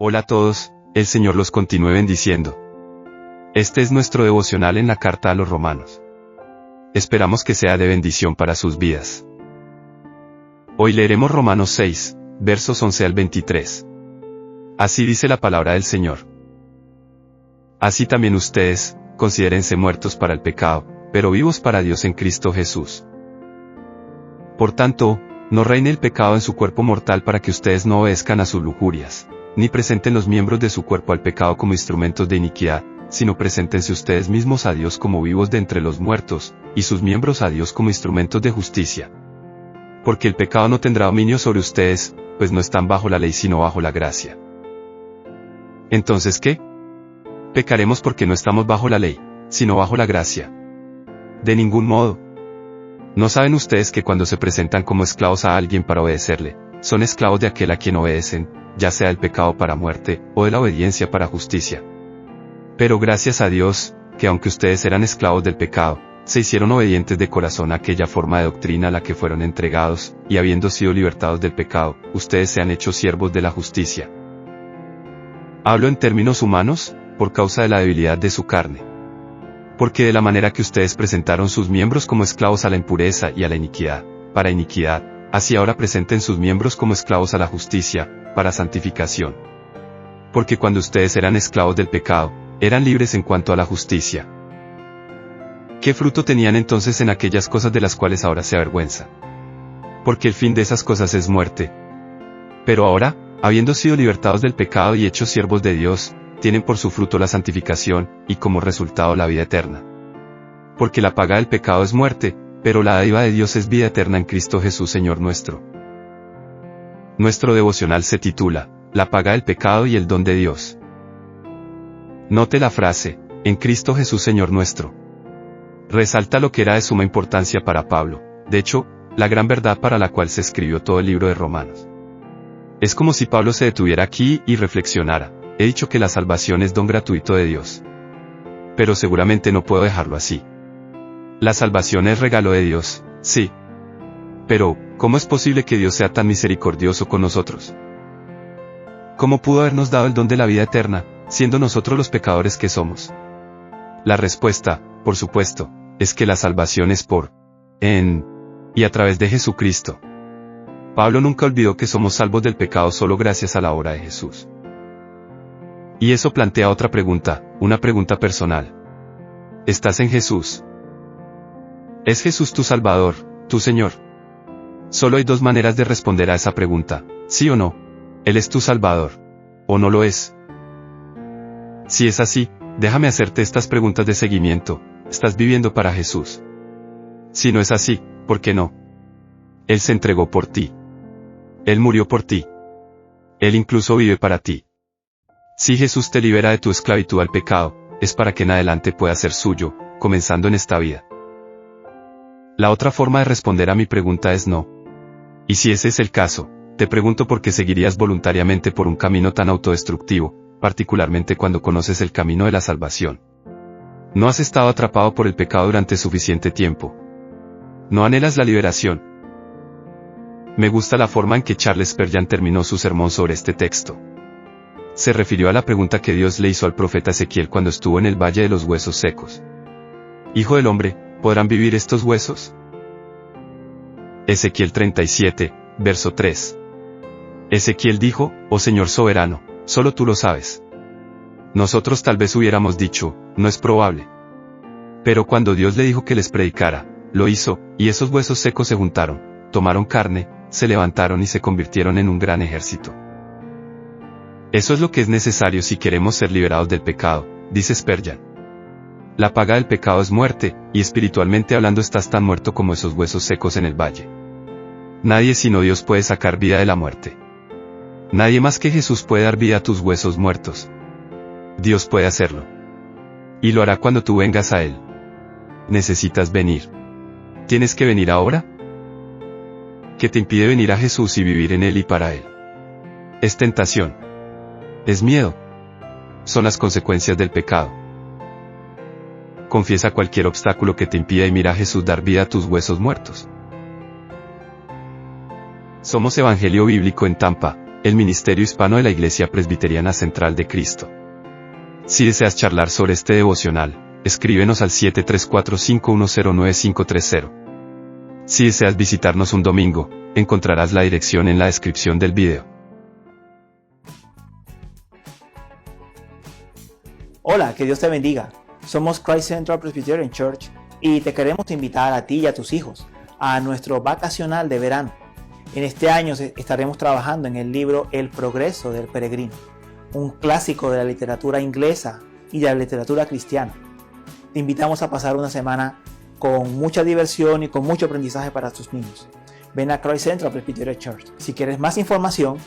Hola a todos, el Señor los continúe bendiciendo. Este es nuestro devocional en la carta a los Romanos. Esperamos que sea de bendición para sus vidas. Hoy leeremos Romanos 6, versos 11 al 23. Así dice la palabra del Señor. Así también ustedes, considérense muertos para el pecado, pero vivos para Dios en Cristo Jesús. Por tanto, no reine el pecado en su cuerpo mortal para que ustedes no obedezcan a sus lujurias, ni presenten los miembros de su cuerpo al pecado como instrumentos de iniquidad, sino preséntense ustedes mismos a Dios como vivos de entre los muertos, y sus miembros a Dios como instrumentos de justicia. Porque el pecado no tendrá dominio sobre ustedes, pues no están bajo la ley sino bajo la gracia. ¿Entonces qué? Pecaremos porque no estamos bajo la ley, sino bajo la gracia. De ningún modo. ¿No saben ustedes que cuando se presentan como esclavos a alguien para obedecerle, son esclavos de aquel a quien obedecen, ya sea del pecado para muerte, o de la obediencia para justicia? Pero gracias a Dios, que aunque ustedes eran esclavos del pecado, se hicieron obedientes de corazón a aquella forma de doctrina a la que fueron entregados, y habiendo sido libertados del pecado, ustedes se han hecho siervos de la justicia. Hablo en términos humanos, por causa de la debilidad de su carne. Porque de la manera que ustedes presentaron sus miembros como esclavos a la impureza y a la iniquidad, para iniquidad, así ahora presenten sus miembros como esclavos a la justicia, para santificación. Porque cuando ustedes eran esclavos del pecado, eran libres en cuanto a la justicia. ¿Qué fruto tenían entonces en aquellas cosas de las cuales ahora se avergüenza? Porque el fin de esas cosas es muerte. Pero ahora, habiendo sido libertados del pecado y hechos siervos de Dios, tienen por su fruto la santificación, y como resultado la vida eterna. Porque la paga del pecado es muerte, pero la dádiva de Dios es vida eterna en Cristo Jesús Señor nuestro. Nuestro devocional se titula, La paga del pecado y el don de Dios. Note la frase, en Cristo Jesús Señor nuestro. Resalta lo que era de suma importancia para Pablo, de hecho, la gran verdad para la cual se escribió todo el libro de Romanos. Es como si Pablo se detuviera aquí y reflexionara. He dicho que la salvación es don gratuito de Dios. Pero seguramente no puedo dejarlo así. La salvación es regalo de Dios, sí. Pero, ¿cómo es posible que Dios sea tan misericordioso con nosotros? ¿Cómo pudo habernos dado el don de la vida eterna, siendo nosotros los pecadores que somos? La respuesta, por supuesto, es que la salvación es por, en, y a través de Jesucristo. Pablo nunca olvidó que somos salvos del pecado solo gracias a la obra de Jesús. Y eso plantea otra pregunta, una pregunta personal. ¿Estás en Jesús? ¿Es Jesús tu Salvador, tu Señor? Solo hay dos maneras de responder a esa pregunta, sí o no. Él es tu Salvador. ¿O no lo es? Si es así, déjame hacerte estas preguntas de seguimiento. ¿Estás viviendo para Jesús? Si no es así, ¿por qué no? Él se entregó por ti. Él murió por ti. Él incluso vive para ti. Si Jesús te libera de tu esclavitud al pecado, es para que en adelante pueda ser suyo, comenzando en esta vida. La otra forma de responder a mi pregunta es no. Y si ese es el caso, te pregunto por qué seguirías voluntariamente por un camino tan autodestructivo, particularmente cuando conoces el camino de la salvación. No has estado atrapado por el pecado durante suficiente tiempo. No anhelas la liberación. Me gusta la forma en que Charles Spurgeon terminó su sermón sobre este texto. Se refirió a la pregunta que Dios le hizo al profeta Ezequiel cuando estuvo en el valle de los huesos secos. Hijo del hombre, ¿podrán vivir estos huesos? Ezequiel 37, verso 3. Ezequiel dijo, oh Señor soberano, solo tú lo sabes. Nosotros tal vez hubiéramos dicho, no es probable. Pero cuando Dios le dijo que les predicara, lo hizo, y esos huesos secos se juntaron, tomaron carne, se levantaron y se convirtieron en un gran ejército. Eso es lo que es necesario si queremos ser liberados del pecado, dice Spurgeon. La paga del pecado es muerte, y espiritualmente hablando estás tan muerto como esos huesos secos en el valle. Nadie sino Dios puede sacar vida de la muerte. Nadie más que Jesús puede dar vida a tus huesos muertos. Dios puede hacerlo. Y lo hará cuando tú vengas a Él. Necesitas venir. ¿Tienes que venir ahora? ¿Qué te impide venir a Jesús y vivir en Él y para Él? Es tentación. Es miedo. Son las consecuencias del pecado. Confiesa cualquier obstáculo que te impida y mira a Jesús dar vida a tus huesos muertos. Somos Evangelio Bíblico en Tampa, el Ministerio Hispano de la Iglesia Presbiteriana Central de Cristo. Si deseas charlar sobre este devocional, escríbenos al 734-510-9530. Si deseas visitarnos un domingo, encontrarás la dirección en la descripción del video. Hola, que Dios te bendiga. Somos Christ Central Presbyterian Church y te queremos invitar a ti y a tus hijos a nuestro vacacional de verano. En este año estaremos trabajando en el libro El Progreso del Peregrino, un clásico de la literatura inglesa y de la literatura cristiana. Te invitamos a pasar una semana con mucha diversión y con mucho aprendizaje para tus niños. Ven a Christ Central Presbyterian Church. Si quieres más información,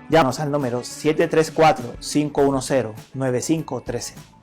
llámanos al número 734-510-9513.